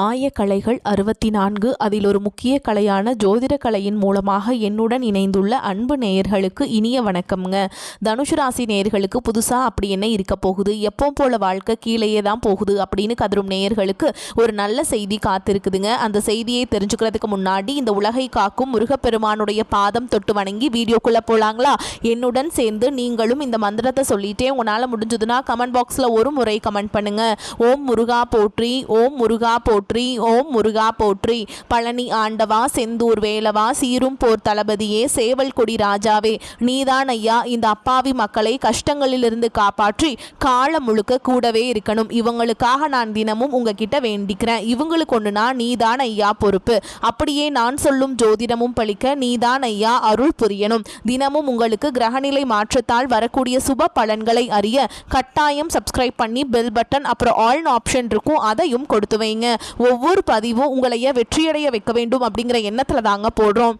ஆயக்கலைகள் 64 அதில் ஒரு முக்கிய கலையான ஜோதிட கலையின் மூலமாக என்னுடன் இணைந்துள்ள அன்பு நேயர்களுக்கு இனிய வணக்கம்ங்க. தனுசு ராசி நேயர்களுக்கு புதுசாக அப்படி என்ன இருக்க போகுது, எப்போ போல வாழ்க்கை கீழேயே தான் போகுது அப்படின்னு கதரும் நேயர்களுக்கு ஒரு நல்ல செய்தி காத்திருக்குதுங்க. அந்த செய்தியை தெரிஞ்சுக்கிறதுக்கு முன்னாடி இந்த உலகை காக்கும் முருகப்பெருமானுடைய பாதம் தொட்டு வணங்கி வீடியோக்குள்ளே போகலாங்களா? என்னுடன் சேர்ந்து நீங்களும் இந்த மந்திரத்தை சொல்லிட்டே உங்களால் முடிஞ்சதுன்னா கமெண்ட் பாக்ஸில் ஒரு முறை கமெண்ட் பண்ணுங்க. ஓம் முருகா போற்றி, ஓம் முருகா போற்றி, ஓம் முருகா போற்றி. பழனி ஆண்டவா, செந்தூர் வேலவா, சீரும் போர் தளபதியே, சேவல் கொடி ராஜாவே, நீதான் ஐயா இந்த அப்பாவி மக்களை கஷ்டங்களிலிருந்து காப்பாற்றி காலம் முழுக்க கூடவே இருக்கணும். இவங்களுக்காக நான் தினமும் உங்ககிட்ட வேண்டிக்கிறேன். இவங்களுக்கு ஒண்ணுனா நீதான் ஐயா பொறுப்பு. அப்படியே நான் சொல்லும் ஜோதிடமும் பழிக்க நீதான் ஐயா அருள் புரியணும். தினமும் உங்களுக்கு கிரகநிலை மாற்றத்தால் வரக்கூடிய சுப பலன்களை அறிய கட்டாயம் சப்ஸ்கிரைப் பண்ணி பெல் பட்டன் அப்புறம் ஆல் ஆப்ஷன் இருக்கும், அதையும் கொடுத்து வைங்க. ஒவ்வொரு பதிவும் உங்களைய வெற்றியடைய வைக்க வேண்டும் அப்படிங்கிற எண்ணத்துல தாங்க போடுறோம்.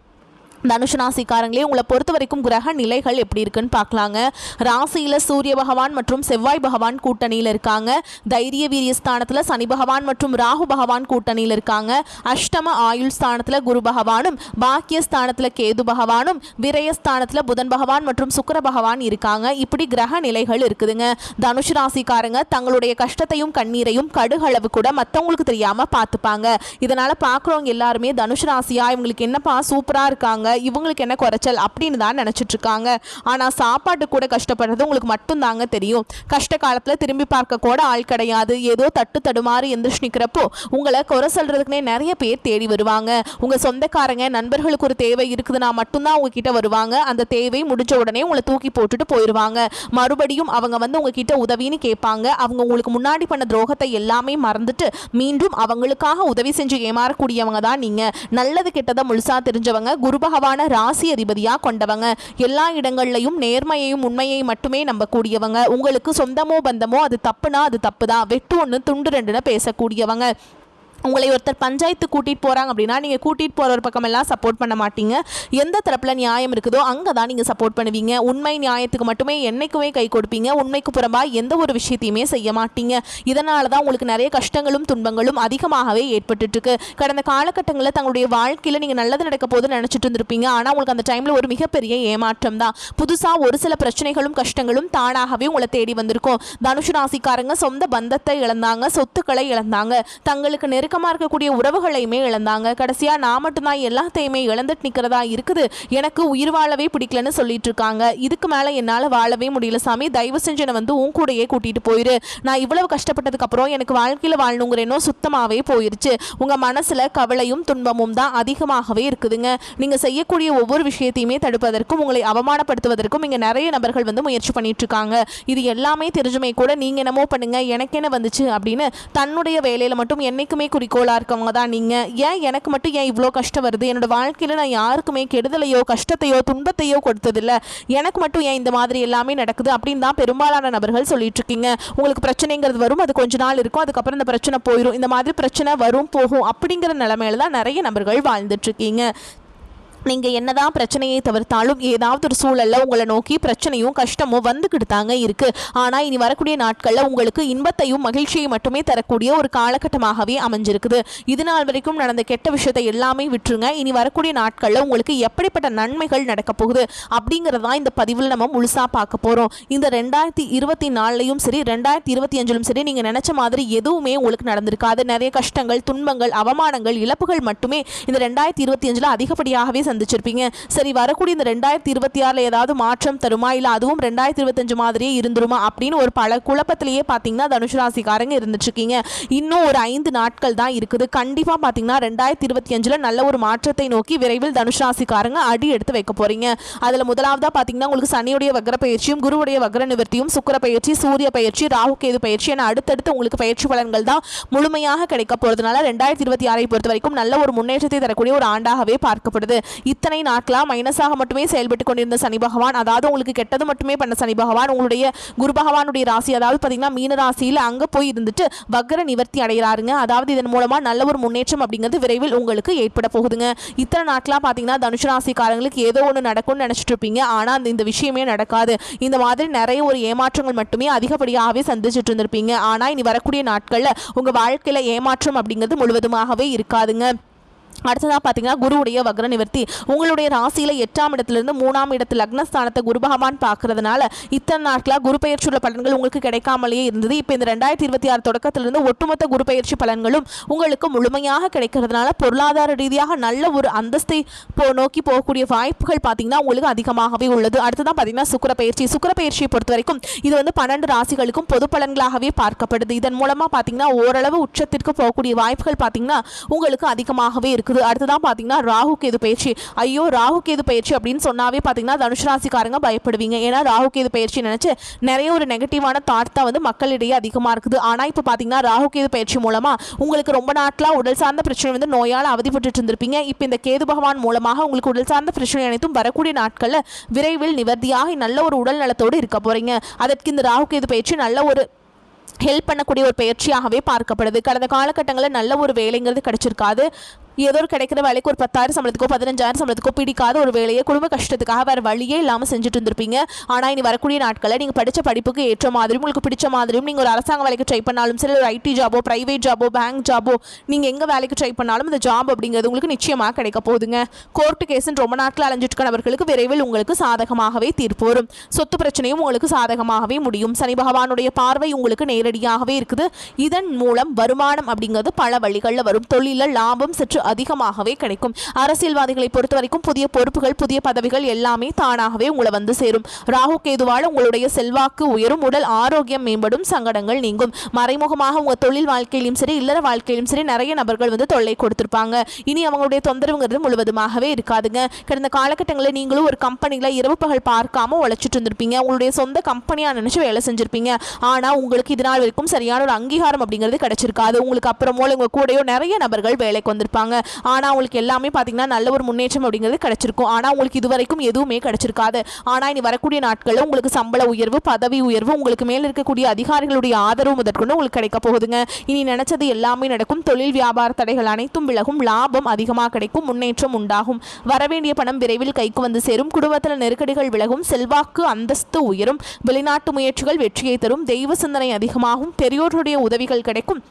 தனுஷு ராசிக்காரங்களே, உங்களை பொறுத்த வரைக்கும் கிரக நிலைகள் எப்படி இருக்குன்னு பார்க்கலாங்க. ராசியில் சூரிய பகவான் மற்றும் செவ்வாய் பகவான் கூட்டணியில் இருக்காங்க. தைரிய வீரிய ஸ்தானத்தில் சனி பகவான் மற்றும் ராகு பகவான் கூட்டணியில் இருக்காங்க. அஷ்டம ஆயுள் ஸ்தானத்தில் குரு பகவானும், பாக்கிய ஸ்தானத்தில் கேது பகவானும், விரயஸ்தானத்தில் புதன் பகவான் மற்றும் சுக்கிர பகவான் இருக்காங்க. இப்படி கிரக நிலைகள் இருக்குதுங்க. தனுஷு ராசிக்காரங்க தங்களுடைய கஷ்டத்தையும் கண்ணீரையும் கடுகளவு கூட மற்றவங்களுக்கு தெரியாம பார்த்துப்பாங்க. இதனால பார்க்குறவங்க எல்லாருமே தனுஷு ராசியா இவங்களுக்கு என்னப்பா சூப்பரா இருக்காங்க, இவங்களுக்கு என்ன குறைச்சல் அப்படின்னு தான் நினைச்சிட்டு இருக்காங்க. ஆனா சாப்பாட்டு கூட கஷ்டப்படுறது உங்களுக்கு மட்டும் தாங்க தெரியும். கஷ்ட காலத்துல திரும்பி பார்க்க கூட ஆள் கிடையாது. ஏதோ தட்டு தடுமாறி எந்திரிச்சு நிக்கிறப்போ உங்களை குறை சொல்றதுக்குனே நிறைய பேர் தேடி வருவாங்க. உங்க சொந்தக்காரங்க நண்பர்களுக்கு ஒரு தேவை இருக்குதுன்னா மட்டும்தான் உங்ககிட்ட வருவாங்க. அந்த தேவை முடிஞ்ச உடனே உங்களை தூக்கி போட்டுட்டு போயிடுவாங்க. மறுபடியும் அவங்க வந்து உங்ககிட்ட உதவின்னு கேட்பாங்க. அவங்க உங்களுக்கு முன்னாடி பண்ண துரோகத்தை எல்லாமே மறந்துட்டு மீண்டும் அவங்களுக்காக உதவி செஞ்சு ஏமாறக்கூடியவங்க தான் நீங்க. நல்லது கெட்டதை முழுசா தெரிஞ்சவங்க, குரு பகவான ராசி அதிபதியா கொண்டவங்க, எல்லா இடங்கள்லையும் நேர்மையையும் உண்மையை மட்டுமே நம்பக்கூடியவங்க. உங்களுக்கு சொந்தமோ பந்தமோ அது தப்புனா அது தப்புதான், வெட்டு ஒன்று துண்டு ரெண்டுன்னு பேசக்கூடியவங்க. உங்களை ஒருத்தர் பஞ்சாயத்து கூட்டிகிட்டு போகிறாங்க அப்படின்னா நீங்கள் கூட்டிகிட்டு போகிற ஒரு பக்கமெல்லாம் சப்போர்ட் பண்ண மாட்டீங்க. எந்த தரப்பில் நியாயம் இருக்குதோ அங்கே தான் நீங்கள் சப்போர்ட் பண்ணுவீங்க. உண்மை நியாயத்துக்கு மட்டுமே என்றைக்குமே கை கொடுப்பீங்க. உண்மைக்கு புறம்பாக எந்த ஒரு விஷயத்தையுமே செய்ய மாட்டீங்க. இதனால தான் உங்களுக்கு நிறைய கஷ்டங்களும் துன்பங்களும் அதிகமாகவே ஏற்பட்டுருக்கு. கடந்த காலகட்டங்களில் தங்களுடைய வாழ்க்கையில் நீங்கள் நல்லது நடக்க போதுன்னு நினச்சிட்டு இருந்திருப்பீங்க. ஆனால் உங்களுக்கு அந்த டைமில் ஒரு மிகப்பெரிய ஏமாற்றம் தான். புதுசாக ஒரு சில பிரச்சனைகளும் கஷ்டங்களும் தானாகவே உங்களை தேடி வந்திருக்கும். தனுஷு ராசிக்காரங்க சொந்த பந்தத்தை இழந்தாங்க, சொத்துக்களை இழந்தாங்க, தங்களுக்கு நெருக்கமாக இருக்கக்கூடிய உறவுகளையுமே இழந்தாங்க. கடைசியா நான் மட்டும்தான் எல்லாத்தையுமே இழந்துட்டு நிக்கிறதா இருக்குது, எனக்கு உயிர் வாழவே பிடிக்கலன்னு சொல்லிட்டு இருக்காங்க. இதுக்கு மேல என்னால வாழவே முடியல சாமி, தயவு செஞ்சு என்னை வந்து உன் கூடயே கூட்டிட்டு போயிரு. நான் இவ்வளவு கஷ்டப்பட்டதுக்கு அப்புறம் எனக்கு வாழ்க்கையில வாழணுங்கிற எண்ணம் சுத்தமாவே போயிருச்சு. உங்க மனசுல கவலையும் துன்பமும் தான் அதிகமாகவே இருக்குதுங்க. நீங்க செய்யக்கூடிய ஒவ்வொரு விஷயத்தையுமே தடுப்பதற்கும் உங்களை அவமானப்படுத்துவதற்கும் இங்க நிறைய நபர்கள் வந்து முயற்சி பண்ணிட்டு இருக்காங்க. இது எல்லாமே தெரிஞ்சுமே கூட நீங்க என்னமோ பண்ணுங்க எனக்கு என்ன வந்துச்சு அப்படின்னு தன்னுடைய வேலையில மட்டும் என்னைக்குமே குறிக்கோளா இருக்கவங்க தான் நீங்க. ஏன் எனக்கு மட்டும் ஏன் இவ்வளோ கஷ்டம் வருது, என்னோட வாழ்க்கையில நான் யாருக்குமே கெடுதலையோ கஷ்டத்தையோ துன்பத்தையோ கொடுத்ததில்ல, எனக்கு மட்டும் ஏன் இந்த மாதிரி எல்லாமே நடக்குது அப்படின்னு தான் பெரும்பாலான நபர்கள் சொல்லிட்டு இருக்கீங்க. உங்களுக்கு பிரச்சனைங்கிறது வரும், அது கொஞ்ச நாள் இருக்கும், அதுக்கப்புறம் இந்த பிரச்சனை போயிடும். இந்த மாதிரி பிரச்சனை வரும் போகும் அப்படிங்கிற நிலைமையில தான் நிறைய நபர்கள் வாழ்ந்துட்டு இருக்கீங்க. நீங்கள் என்னதான் பிரச்சனையை தவிர்த்தாலும் ஏதாவது ஒரு சூழலில் உங்களை நோக்கி பிரச்சனையும் கஷ்டமும் வந்துக்கிட்டு தாங்க இருக்குது. ஆனால் இனி வரக்கூடிய நாட்களில் உங்களுக்கு இன்பத்தையும் மகிழ்ச்சியை மட்டுமே தரக்கூடிய ஒரு காலகட்டமாகவே அமைஞ்சிருக்குது. இது நாள் வரைக்கும் நடந்த கெட்ட விஷயத்தை எல்லாமே விட்டுருங்க. இனி வரக்கூடிய நாட்களில் உங்களுக்கு எப்படிப்பட்ட நன்மைகள் நடக்க போகுது அப்படிங்கிறதான் இந்த பதிவில் நம்ம முழுசாக பார்க்க போகிறோம். இந்த 2024லையும் சரி 2025லும் சரி நீங்கள் நினச்ச மாதிரி எதுவுமே உங்களுக்கு நடந்திருக்காது. நிறைய கஷ்டங்கள், துன்பங்கள், அவமானங்கள், இழப்புகள் மட்டுமே இந்த 2025ல் அதிகப்படியாகவே சந்திச்சிருப்பீங்க. சரி, வரக்கூடிய இந்த 2026ல ஏதாவது மாற்றம் தருமா, இல்ல அதுவும் 2025 மாதிரியே இருந்துருமா அப்படின்னு ஒரு பல குழப்பத்திலேயே பாத்தீங்கன்னா தனுஷு ராசிக்காரங்க இருந்துட்டு இருக்கீங்க. இன்னும் ஒரு 5 நாட்கள் தான் இருக்குது. கண்டிப்பா பாத்தீங்கன்னா 2025ல நல்ல ஒரு மாற்றத்தை நோக்கி விரைவில் தனுஷு ராசிக்காரங்க அடி எடுத்து வைக்க போறீங்க. அதுல முதலாவதா பாத்தீங்கன்னா உங்களுக்கு சனியுடைய வக்ர பயிற்சியும், குருவுடைய வக்ர நிவர்த்தியும், சுக்கிர பயிற்சி, சூரிய பயிற்சி, ராகு கேது பயிற்சி என அடுத்தடுத்து உங்களுக்கு பயிற்சி பலன்கள் தான் முழுமையாக கிடைக்க போறதுனால 2026ஐ பொறுத்த வரைக்கும் நல்ல ஒரு முன்னேற்றத்தை தரக்கூடிய ஒரு ஆண்டாகவே பார்க்கப்படுது. இத்தனை நாட்களாக மைனஸாக மட்டுமே செயல்பட்டு கொண்டிருந்த சனி பகவான், அதாவது உங்களுக்கு கெட்டது மட்டுமே பண்ண சனி பகவான் உங்களுடைய குரு பகவானுடைய ராசி, அதாவது பார்த்தீங்கன்னா மீன ராசியில் அங்கே போய் இருந்துட்டு வக்ர நிவர்த்தி அடைகிறாருங்க. அதாவது இதன் மூலமாக நல்ல ஒரு முன்னேற்றம் அப்படிங்கிறது விரைவில் உங்களுக்கு ஏற்பட போகுதுங்க. இத்தனை நாட்களாக பார்த்தீங்கன்னா தனுசு ராசிக்காரங்களுக்கு ஏதோ ஒன்று நடக்கும்னு நினச்சிட்டு இருப்பீங்க. ஆனால் இந்த விஷயமே நடக்காது. இந்த மாதிரி நிறைய ஒரு ஏமாற்றங்கள் மட்டுமே அதிகப்படியாகவே சந்திச்சுட்டு இருந்திருப்பீங்க. ஆனால் இனி வரக்கூடிய நாட்களில் உங்கள் வாழ்க்கையில் ஏமாற்றம் அப்படிங்கிறது முழுவதுமாகவே இருக்காதுங்க. அடுத்ததாக பார்த்தீங்கன்னா குருவுடைய வக்ர நிவர்த்தி உங்களுடைய ராசியில் 8ஆம் இடத்திலிருந்து 3ஆம் இடத்து லக்னஸ்தானத்தை குரு பகவான் பார்க்கறதுனால இத்தனை நாட்களாக குரு பயிற்சியுள்ள பலன்கள் உங்களுக்கு கிடைக்காமலேயே இருந்தது. இப்போ இந்த 2026 தொடக்கத்திலிருந்து ஒட்டுமொத்த குரு பயிற்சி பலன்களும் உங்களுக்கு முழுமையாக கிடைக்கிறதுனால பொருளாதார ரீதியாக நல்ல ஒரு அந்தஸ்தை நோக்கி போகக்கூடிய வாய்ப்புகள் பார்த்தீங்கன்னா உங்களுக்கு அதிகமாகவே உள்ளது. அடுத்ததான் பார்த்தீங்கன்னா சுக்கிர பயிற்சியை பொறுத்த வரைக்கும் இது வந்து 12 ராசிகளுக்கும் பொது பலன்களாகவே பார்க்கப்படுது. இதன் மூலமாக பார்த்தீங்கன்னா ஓரளவு உச்சத்திற்கு போகக்கூடிய வாய்ப்புகள் பார்த்தீங்கன்னா உங்களுக்கு அதிகமாகவே இருக்குது. அடுத்ததான் பார்த்தீங்கன்னா ராகு கேது பயிற்சி. ஐயோ ராகு கேது பயிற்சி அப்படின்னு சொன்னாவே பார்த்தீங்கன்னா தனுசு ராசிக்காரங்க பயப்படுவீங்க. ஏன்னா ராகு கேது பயிற்சி நினைச்சு நிறைய ஒரு நெகட்டிவான தாட் தான் வந்து மக்களிடையே அதிகமாக இருக்குது. ஆனால் இப்போ பார்த்தீங்கன்னா ராகு கேது பயிற்சி மூலமாக உங்களுக்கு ரொம்ப நாட்களாக உடல் சார்ந்த பிரச்சனை வந்து நோயால் அவதிப்பட்டு இருந்திருப்பீங்க. இப்போ இந்த கேது பகவான் மூலமாக உங்களுக்கு உடல் சார்ந்த பிரச்சனை அனைத்தும் வரக்கூடிய நாட்களில் விரைவில் நிவர்த்தியாக நல்ல ஒரு உடல் நலத்தோடு இருக்க போறீங்க. அதற்கு இந்த ராகு கேது பயிற்சி நல்ல ஒரு ஹெல்ப் பண்ணக்கூடிய ஒரு பயிற்சியாகவே பார்க்கப்படுது. கடந்த காலகட்டங்களில் நல்ல ஒரு வேலைங்கிறது கிடைச்சிருக்காது. ஏதோ ஒரு கிடைக்கிற வேலைக்கு ஒரு 10,000 சம்பளத்துக்கோ 15,000 சம்பளத்துக்கோ பிடிக்காத ஒரு வேலையை குடும்ப கஷ்டத்துக்காக வேறு வழியே இல்லாமல் செஞ்சுட்டு இருந்திருப்பீங்க. ஆனால் இனி வரக்கூடிய நாட்களில் நீங்கள் படித்த படிப்புக்கு ஏற்ற மாதிரியும் உங்களுக்கு பிடிச்ச மாதிரியும் நீங்கள் ஒரு அரசாங்க வேலைக்கு ட்ரை பண்ணாலும் சரி, ஒரு ஐடி ஜாபோ ப்ரைவேட் ஜாபோ பேங்க் ஜாபோ நீங்கள் எங்கே வேலைக்கு ட்ரை பண்ணாலும் இந்த ஜாப் அப்படிங்கிறது உங்களுக்கு நிச்சயமாக கிடைக்க போகுதுங்க. கோர்ட்டு கேஸுன்னு ரொம்ப நாட்கள் அலைஞ்சிட்டு நபர்களுக்கு விரைவில் உங்களுக்கு சாதகமாகவே தீர்ப்பு வரும். சொத்து பிரச்சனையும் உங்களுக்கு சாதகமாகவே முடியும். சனி பகவானுடைய பார்வை உங்களுக்கு நேரடியாகவே இருக்குது. இதன் மூலம் வருமானம் அப்படிங்கிறது பல வழிகளில் வரும். தொழிலில் லாபம் சற்று அதிகமாகவே கிடைக்கும். அரசியல்வாதிகளை பொறுத்த வரைக்கும் புதிய பொறுப்புகள் புதிய பதவிகள் எல்லாமே தானாகவே உங்களை வந்து சேரும். ராகு கேதுவால் உங்களுடைய செல்வாக்கு உயரும், உடல் ஆரோக்கியம் மேம்படும், சங்கடங்கள் நீங்கும். மறைமுகமாக உங்கள் தொழில் வாழ்க்கையிலும் சரி இல்லற வாழ்க்கையிலும் சரி நிறைய நபர்கள் வந்து தொல்லை கொடுத்திருப்பாங்க. இனி அவங்களுடைய தொந்தரவுங்கிறது முழுவதுமாகவே இருக்காதுங்க. கடந்த காலகட்டங்களில் நீங்களும் ஒரு கம்பெனியில் இரவு பகல் பார்க்காம உழைச்சிட்டு இருந்திருப்பீங்க. உங்களுடைய சொந்த கம்பெனியாக நினைச்சு வேலை செஞ்சிருப்பீங்க. ஆனால் உங்களுக்கு இதனால் வரைக்கும் சரியான ஒரு அங்கீகாரம் அப்படிங்கிறது கிடைச்சிருக்காது. உங்களுக்கு அப்புறமோ உங்க கூடயோ நிறைய நபர்கள் வேலைக்கு வந்திருப்பாங்க. ஆனால் உங்களுக்கு எல்லாமே பார்த்தீங்கன்னா நல்ல ஒரு முன்னேற்றம் அப்படிங்கிறது கிடைச்சிருக்கும். ஆனால் உங்களுக்கு இதுவரைக்கும் எதுவுமே கிடைச்சிருக்காது. ஆனால் இனி வரக்கூடிய நாட்களில் உங்களுக்கு சம்பள உயர்வு பதவி உயர்வு உங்களுக்கு மேல் இருக்கக்கூடிய அதிகாரிகளுடைய ஆதரவு முதற்கொண்டு உங்களுக்கு கிடைக்க போகுதுங்க. இனி நினைச்சது எல்லாமே நடக்கும். தொழில் வியாபார தடைகள் அனைத்தும் விலகும். லாபம் அதிகமாக கிடைக்கும். முன்னேற்றம் உண்டாகும். வரவேண்டிய பணம் விரைவில் கைக்கு வந்து சேரும். குடும்பத்தில் நெருக்கடிகள் விலகும். செல்வாக்கு அந்தஸ்து உயரும். வெளிநாட்டு முயற்சிகள் வெற்றியை தரும். தெய்வ சிந்தனை அதிகமாகும். பெரியோர்களுடைய உதவிகள் கிடைக்கும்.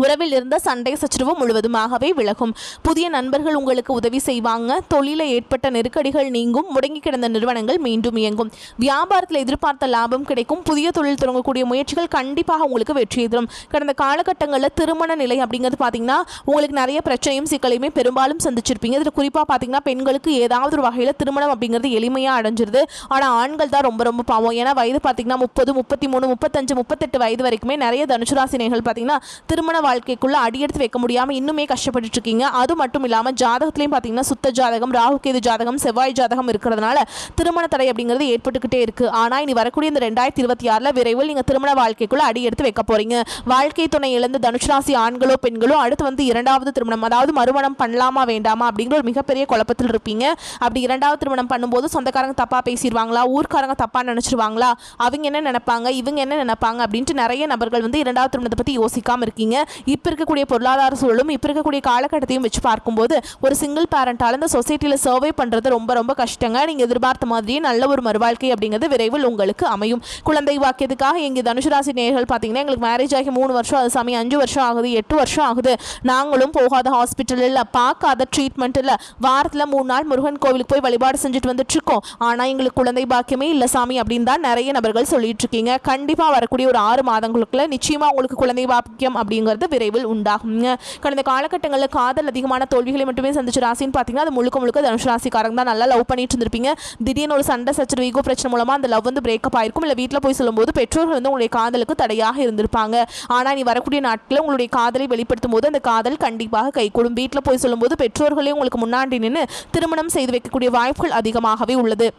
உறவில் இருந்த சண்டை சச்சரவு முழுவதுமாகவே விலகும். புதிய நண்பர்கள் உங்களுக்கு உதவி செய்வாங்க. தொழிலில் ஏற்பட்ட நெருக்கடிகள் நீங்கும். முடங்கி கிடந்த நிறுவனங்கள் மீண்டும் இயங்கும். வியாபாரத்தில் எதிர்பார்த்த லாபம் கிடைக்கும். புதிய தொழில் தொடங்கக்கூடிய முயற்சிகள் கண்டிப்பாக உங்களுக்கு வெற்றி தரும். கடந்த காலகட்டங்களில் திருமண நிலை அப்படிங்கிறது பார்த்தீங்கன்னா உங்களுக்கு நிறைய பிரச்சனையும் சிக்கலையுமே பெரும்பாலும் சந்திச்சிருப்பீங்க. இதில் குறிப்பாக பார்த்தீங்கன்னா பெண்களுக்கு ஏதாவது ஒரு வகையில் திருமணம் அப்படிங்கிறது எளிமையாக அடைஞ்சிருது. ஆனால் ஆண்கள் தான் ரொம்ப ரொம்ப பாவம். ஏன்னா வயது பார்த்தீங்கன்னா 30 33 35 38 வயது வரைக்குமே நிறைய தனுசு ராசினியர்கள் பார்த்தீங்கன்னா திருமண வாழ்க்கைக்குள்ள அடியெடுத்து வைக்க முடியாம இன்னுமே கஷ்டப்பட்டு இருக்கீங்க. அது மட்டும் இல்லாம ஜாதகத்திலையும் பாத்தீங்கன்னா சுத்த ஜாதகம் ராகு கேது ஜாதகம் செவ்வாய் ஜாதகம் இருக்கிறதுனால திருமண தடை அப்படிங்கிறது ஏற்பட்டுக்கிட்டே இருக்கு. ஆனா இனி வரக்கூடிய இந்த 2026 விரைவில் நீங்க திருமண வாழ்க்கைக்குள்ள அடி எடுத்து வைக்க போறீங்க. வாழ்க்கை துணை இழந்த தனுசு ராசி ஆண்களோ பெண்களோ அடுத்து வந்து 2வது திருமணம் அதாவது மறுமணம் பண்ணலாமா வேண்டாமா அப்படிங்கிற ஒரு மிகப்பெரிய குழப்பத்தில் இருப்பீங்க. அப்படி 2வது திருமணம் பண்ணும்போது சொந்தக்காரங்க தப்பா பேசிடுவாங்களா, ஊர்க்காரங்க தப்பா நினைச்சிருவாங்களா, அவங்க என்ன நினைப்பாங்க இவங்க என்ன நினைப்பாங்க அப்படின்ட்டு நிறைய நபர்கள் வந்து 2வது திருமணத்தை பத்தி யோசிக்காம இருக்கீங்க. இப்போ இருக்கக்கூடிய பொருளாதார சூழலும் இப்போ இருக்கக்கூடிய காலகட்டத்தையும் வச்சு பார்க்கும்போது ஒரு சிங்கிள் பேரண்டால் இந்த சொசைட்டியில் சர்வை பண்ணுறது ரொம்ப ரொம்ப கஷ்டங்க. நீங்கள் எதிர்பார்த்த மாதிரியே நல்ல ஒரு மறுவாழ்க்கை அப்படிங்கிறது விரைவில் உங்களுக்கு அமையும். குழந்தை வாக்கியத்துக்காக எங்கள் தனுசு ராசி நேயர்கள் பார்த்தீங்கன்னா எங்களுக்கு மேரேஜ் ஆகி 3 வருஷம் அது சாமி 5 வருஷம் ஆகுது 8 வருஷம் ஆகுது நாங்களும் போகாத ஹாஸ்பிட்டல் இல்லை பார்க்காத ட்ரீட்மெண்ட் இல்லை வாரத்தில் 3 நாள் முருகன் கோவிலுக்கு போய் வழிபாடு செஞ்சுட்டு வந்துட்டு இருக்கோம். ஆனால் எங்களுக்கு குழந்தை பாக்கியமே இல்லை சாமி அப்படின்னு தான் நிறைய நபர்கள் சொல்லிட்டு இருக்கீங்க. கண்டிப்பாக வரக்கூடிய ஒரு 6 மாதங்களுக்குள்ள நிச்சயமாக உங்களுக்கு குழந்தை பாக்கியம் அப்படிங்கிறது விரைவில் உண்டாகுங்க. கடந்த காலகட்டங்களில் காதல் அதிகமான தோல்விகளை மட்டுமே சந்திச்ச ராசின்னு பார்த்தீங்கன்னா அது முழுக்க முழுக்க தனுசு ராசிக்காரங்க தான். நல்லா லவ் பண்ணிட்டு இருந்திருப்பீங்க. திடீர்னு ஒரு சண்டை சச்சரவு ஈகோ பிரச்சனை மூலமா அந்த லவ் வந்து பிரேக்கப் ஆயிருக்கும். இல்லை வீட்டில் போய் சொல்லும்போது பெற்றோர்கள் வந்து உங்களுடைய காதலுக்கு தடையாக இருந்திருப்பாங்க. ஆனால் நீ வரக்கூடிய நாட்களில் உங்களுடைய காதலை வெளிப்படுத்தும் போது அந்த காதல் கண்டிப்பாக கைகூடும். வீட்டில் போய் சொல்லும்போது பெற்றோர்களே உங்களுக்கு முன்னாடி நின்று திருமணம் செய்து வைக்கக்கூடிய வாய்ப்புகள் அதிகமாகவே உள்ளது.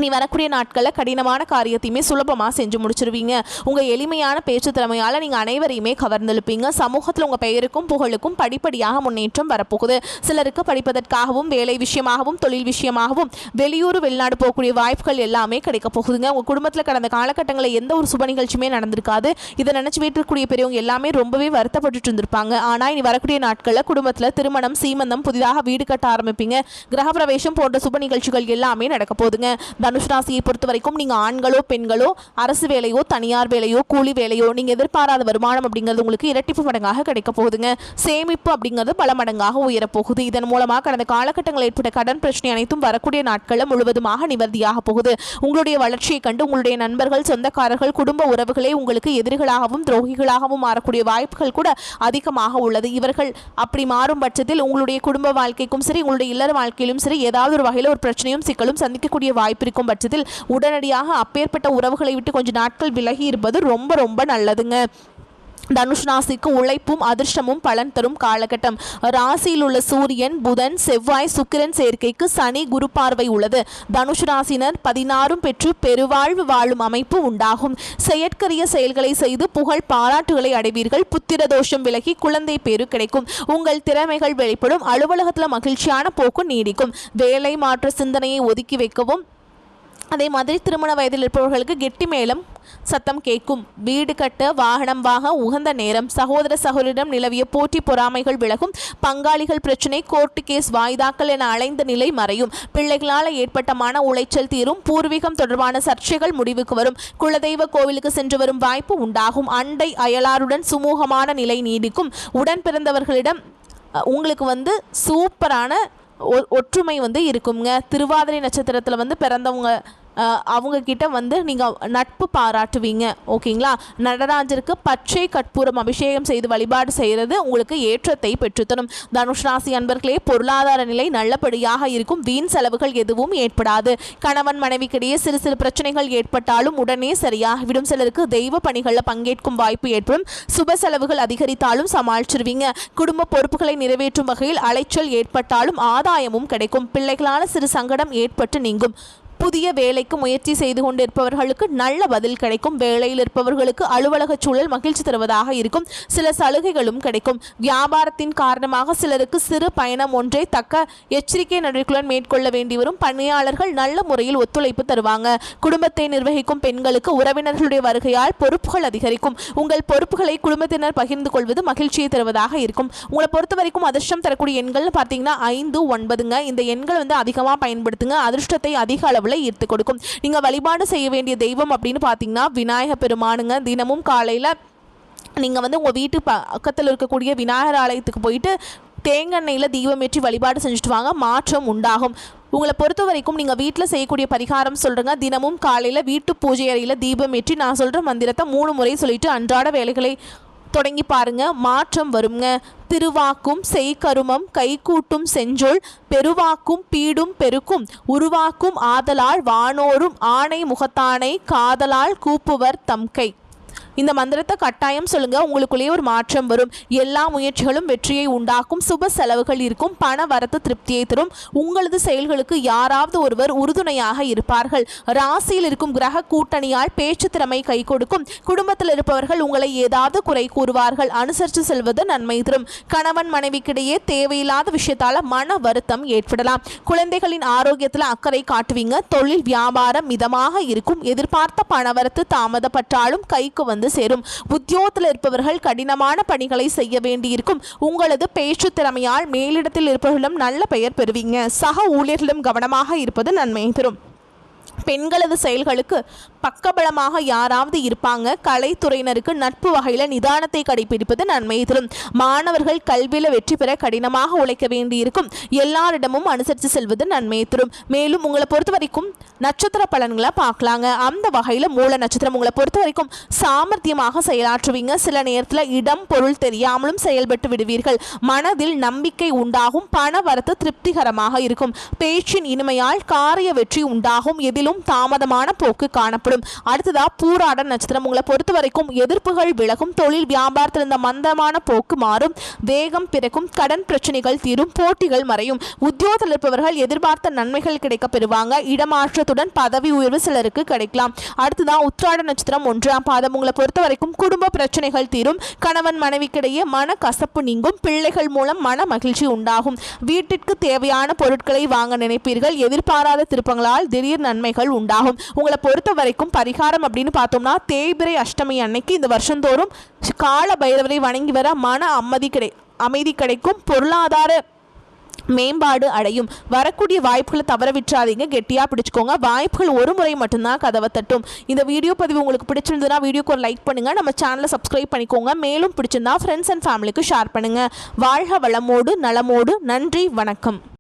நீ வரக்கூடிய நாட்களில் கடினமான காரியத்தையுமே சுலபமாக செஞ்சு முடிச்சிருவீங்க. உங்கள் எளிமையான பேச்சு திறமையால் நீங்கள் அனைவரையுமே கவர்ந்தெழுப்பீங்க. சமூகத்தில் உங்கள் பெயருக்கும் புகழுக்கும் படிப்படியாக முன்னேற்றம் வரப்போகுது. சிலருக்கு படிப்பதற்காகவும் வேலை விஷயமாகவும் தொழில் விஷயமாகவும் வெளியூர் வெளிநாடு போகக்கூடிய வாய்ப்புகள் எல்லாமே கிடைக்க போகுதுங்க. உங்கள் குடும்பத்தில் கடந்த காலகட்டங்களில் எந்த ஒரு சுப நிகழ்ச்சியுமே நடந்திருக்காது. இதை நினச்சி வீட்டிற்குரிய பெரியவங்க எல்லாமே ரொம்பவே வருத்தப்பட்டு இருந்திருப்பாங்க. ஆனால் இனி வரக்கூடிய நாட்களில் குடும்பத்தில் திருமணம், சீமந்தம், புதிதாக வீடு கட்ட ஆரம்பிப்பீங்க. கிரகப்பிரவேசம் போன்ற சுப நிகழ்ச்சிகள் எல்லாமே நடக்க போகுதுங்க. தனுஷ் ராசியை பொறுத்த வரைக்கும் நீங்கள் ஆண்களோ பெண்களோ அரசு வேலையோ தனியார் வேலையோ கூலி வேலையோ நீங்கள் எதிர்பாராத வருமானம் அப்படிங்கிறது உங்களுக்கு இரட்டிப்பு மடங்காக கிடைக்க போகுதுங்க. சேமிப்பு அப்படிங்கிறது பல மடங்காக உயரப்போகுது. இதன் மூலமாக கடந்த காலகட்டங்களில் ஏற்பட்ட கடன் பிரச்சனை அனைத்தும் வரக்கூடிய நாட்களில் முழுவதுமாக நிவர்த்தியாக போகுது. உங்களுடைய வளர்ச்சியை கண்டு உங்களுடைய நண்பர்கள், சொந்தக்காரர்கள், குடும்ப உறவுகளே உங்களுக்கு எதிரிகளாகவும் துரோகிகளாகவும் மாறக்கூடிய வாய்ப்புகள் கூட அதிகமாக உள்ளது. இவர்கள் அப்படி மாறும் பட்சத்தில் உங்களுடைய குடும்ப வாழ்க்கைக்கும் சரி, உங்களுடைய இல்லற வாழ்க்கையிலும் சரி, ஏதாவது ஒரு வகையில் ஒரு பிரச்சனையும் சிக்கலும் சந்திக்கக்கூடிய வாய்ப்பு இருக்கும் பட்சத்தில் உடனடியாக அப்பேற்பட்ட உறவுகளை விட்டு கொஞ்சம் நாட்கள் விலகி இருப்பது ரொம்ப ரொம்ப நல்லதுங்க. தனுஷ் ராசிக்கு உழைப்பும் அதிர்ஷ்டமும் பலன் தரும் காலகட்டம். ராசியில் உள்ள சூரியன், புதன், செவ்வாய், சுக்கிரன் சேர்க்கைக்கு சனி, குரு பார்வை உள்ளது. தனுஷ் ராசினர் 16 பெற்று பெருவாழ்வு வாழும் அமைப்பு உண்டாகும். செயற்கரிய செயல்களை செய்து புகழ் பாராட்டுகளை அடைவீர்கள். புத்திர தோஷம் விலகி குழந்தை பேரு கிடைக்கும். உங்கள் திறமைகள் வெளிப்படும். அலுவலகத்தில் மகிழ்ச்சியான போக்கு நீடிக்கும். வேலை மாற்ற சிந்தனையை ஒதுக்கி வைக்கவும். அதே மாதிரி திருமண வயதில் இருப்பவர்களுக்கு கெட்டி மேளம் சத்தம் கேட்கும். வீடு கட்ட, வாகனம் வாங்க உகந்த நேரம். சகோதர சகோதரிடம் நிலவிய போட்டி பொறாமைகள் விலகும். பங்காளிகள் பிரச்சினை, கோர்ட்டு கேஸ், வாய்தாக்கள் என அலைந்த நிலை மறையும். பிள்ளைகளால் ஏற்பட்ட மன உளைச்சல் தீரும். பூர்வீகம் தொடர்பான சர்ச்சைகள் முடிவுக்கு வரும். குலதெய்வ கோவிலுக்கு சென்று வரும் வாய்ப்பு உண்டாகும். அண்டை அயலாருடன் சுமூகமான நிலை நீடிக்கும். உடன் பிறந்தவர்களிடம் உங்களுக்கு சூப்பரான ஒற்றுமை இருக்குங்க. திருவாதிரை நட்சத்திரத்தில் பிறந்தவங்க அவங்க கிட்ட நீங்கள் நட்பு பாராட்டுவீங்க. ஓகேங்களா? நடராஜருக்கு பச்சை கற்பூரம் அபிஷேகம் செய்து வழிபாடு செய்கிறது உங்களுக்கு ஏற்றத்தை பெற்றுத்தரும். தனுஷ் ராசி அன்பர்களே, பொருளாதார நிலை நல்லபடியாக இருக்கும். வீண் செலவுகள் எதுவும் ஏற்படாது. கணவன் மனைவிக்கிடையே சிறு சிறு பிரச்சனைகள் ஏற்பட்டாலும் உடனே சரியாகிவிடும். சிலருக்கு தெய்வ பணிகளில் பங்கேற்கும் வாய்ப்பு ஏற்படும். சுப செலவுகள் அதிகரித்தாலும் சமாளிச்சிருவீங்க. குடும்ப பொறுப்புகளை நிறைவேற்றும் வகையில் அலைச்சல் ஏற்பட்டாலும் ஆதாயமும் கிடைக்கும். பிள்ளைகளால் சிறு சங்கடம் ஏற்பட்டு நீங்கும். புதிய வேலைக்கு முயற்சி செய்து கொண்டிருப்பவர்களுக்கு நல்ல பதில் கிடைக்கும். வேலையில் இருப்பவர்களுக்கு அலுவலக சூழல் மகிழ்ச்சி தருவதாக இருக்கும். சில சலுகைகளும் கிடைக்கும். வியாபாரத்தின் காரணமாக சிலருக்கு சிறு பயணம் ஒன்றை தக்க எச்சரிக்கை நடவடிக்கையுடன் மேற்கொள்ள வேண்டி வரும். பணியாளர்கள் நல்ல முறையில் ஒத்துழைப்பு தருவாங்க. குடும்பத்தை நிர்வகிக்கும் பெண்களுக்கு உறவினர்களுடைய வருகையால் பொறுப்புகள் அதிகரிக்கும். உங்கள் பொறுப்புகளை குடும்பத்தினர் பகிர்ந்து கொள்வது மகிழ்ச்சியை தருவதாக இருக்கும். உங்களை பொறுத்த வரைக்கும் அதிர்ஷ்டம் தரக்கூடிய எண்கள் பார்த்தீங்கன்னா 5, 9ங்க. இந்த எண்கள் அதிகமாக பயன்படுத்துங்க. அதிர்ஷ்டத்தை அதிக அளவு ஈர்த்து கொடுக்கும். நீங்க வழிபாடு செய்ய வேண்டிய தெய்வம் அப்படின்னு பார்த்தீங்கன்னா விநாயக பெருமானுங்க. தினமும் காலையில் நீங்க உங்க வீட்டு பக்கத்தில் இருக்கக்கூடிய விநாயகர் ஆலயத்துக்கு போயிட்டு தேங்காய் தீபம் ஏற்றி வழிபாடு செஞ்சுட்டு வாங்க. மாற்றம் உண்டாகும். உங்களை பொறுத்த வரைக்கும் நீங்கள் வீட்டில் செய்யக்கூடிய பரிகாரம் சொல்கிறேங்க. தினமும் காலையில் வீட்டு பூஜை அறையில் தீபம் ஏற்றி நான் சொல்கிற மந்திரத்தை 3 முறை சொல்லிட்டு அன்றாட வேலைகளை தொடங்கி பாருங்க. மாற்றம் வருங்க. திருவாக்கும் செய்கருமம் கைகூட்டும் செஞ்சொல் பெருவாக்கும் பீடும் பெருக்கும் உருவாக்கும் ஆதலால் வானோரும் ஆணை முகத்தானை காதலால் கூப்புவர் தம்கை. இந்த மந்திரத்தை கட்டாயம் சொல்லுங்க. உங்களுக்குள்ளேயே ஒரு மாற்றம் வரும். எல்லா முயற்சிகளும் வெற்றியை உண்டாக்கும். சுப செலவுகள் இருக்கும். பண வரத்து திருப்தியை தரும். உங்களது செயல்களுக்கு யாராவது ஒருவர் உறுதுணையாக இருப்பார்கள். ராசியில் இருக்கும் கிரக கூட்டணியால் பேச்சு திறமை கை கொடுக்கும். குடும்பத்தில் இருப்பவர்கள் உங்களை ஏதாவது குறை கூறுவார்கள். அனுசரித்து செல்வது நன்மை தரும். கணவன் மனைவிக்கிடையே தேவையில்லாத விஷயத்தால மன வருத்தம் ஏற்படலாம். குழந்தைகளின் ஆரோக்கியத்தில் அக்கறை காட்டுவீங்க. தொழில் வியாபாரம் மிதமாக இருக்கும். எதிர்பார்த்த பணவரத்து தாமதப்பட்டாலும் கைக்கு சேரும். உத்தியோகத்தில் இருப்பவர்கள் கடினமான பணிகளை செய்ய வேண்டியிருக்கும். உங்களது பேச்சு திறமையால் மேலிடத்தில் இருப்பவர்களிடம் நல்ல பெயர் பெறுவீங்க. சக ஊழியர்களிடம் கவனமாக இருப்பது நன்மை தரும். பெண்களது செயல்களுக்கு பக்கபலமாக யாராவது இருப்பாங்க. கலைத்துறையினருக்கு நட்பு வகையில் நிதானத்தை கடைபிடிப்பது நன்மை தரும். மாணவர்கள் கல்வியில் வெற்றி பெற கடினமாக உழைக்க வேண்டியிருக்கும். எல்லாரிடமும் அனுசரித்து செல்வது நன்மை தரும். மேலும் உங்களை பொறுத்த வரைக்கும் நட்சத்திர பலன்களை பார்க்கலாங்க. அந்த வகையில் மூல நட்சத்திரம் உங்களை பொறுத்த வரைக்கும் சாமர்த்தியமாக செயலாற்றுவீங்க. சில நேரத்தில் இடம் பொருள் தெரியாமலும் செயல்பட்டு விடுவீர்கள். மனதில் நம்பிக்கை உண்டாகும். பண வரத்து திருப்திகரமாக இருக்கும். பேச்சின் இனிமையால் காரிய வெற்றி உண்டாகும். எதிலும் தாமதமான போக்கு காணப்படும். ஏற்படும். அடுத்ததா பூராட நட்சத்திரம். உங்களை பொறுத்த வரைக்கும் எதிர்ப்புகள் விலகும், தொழில் வியாபாரத்தில் இருந்த மந்தமான போக்கு மாறும், வேகம் பிறக்கும், கடன் பிரச்சனைகள் தீரும், போட்டிகள் மறையும். உத்தியோகத்தில் இருப்பவர்கள் எதிர்பார்த்த நன்மைகள் கிடைக்க பெறுவாங்க. இடமாற்றத்துடன் பதவி உயர்வு சிலருக்கு கிடைக்கலாம். அடுத்ததான் உத்திராட நட்சத்திரம் 1ஆம் பாதம். உங்களை பொறுத்த வரைக்கும் குடும்ப பிரச்சனைகள் தீரும், கணவன் மனைவிக்கிடையே மன கசப்பு நீங்கும், பிள்ளைகள் மூலம் மன மகிழ்ச்சி உண்டாகும். வீட்டிற்கு தேவையான பொருட்களை வாங்க நினைப்பீர்கள், எதிர்பாராத திருப்பங்களால் திடீர் நன்மைகள் உண்டாகும். உங்களை பொறுத்த வரைக்கும் பரிகாரம் அப்படின்னு பார்த்தோம்னா தேய்பிறை அஷ்டமி அன்னைக்கு இந்த வருஷந்தோறும் கால பைரவரை வணங்கி வர மன அமைதி கிடைக்கும், பொருளாதார மேம்பாடு அடையும். வரக்கூடிய வாய்ப்புகளை தவற விட்டுறாதீங்க, கெட்டியாக பிடிச்சிக்கோங்க. வாய்ப்புகள் ஒரு முறை மட்டும்தான் கதவை தட்டும். இந்த வீடியோ பதிவு உங்களுக்கு பிடிச்சிருந்ததுன்னா வீடியோக்கு ஒரு லைக் பண்ணுங்கள், நம்ம சேனலை சப்ஸ்கிரைப் பண்ணிக்கோங்க. மேலும் பிடிச்சிருந்தா ஃப்ரெண்ட்ஸ் அண்ட் ஃபேமிலிக்கு ஷேர் பண்ணுங்கள். வாழ்க வளமோடு நலமோடு. நன்றி, வணக்கம்.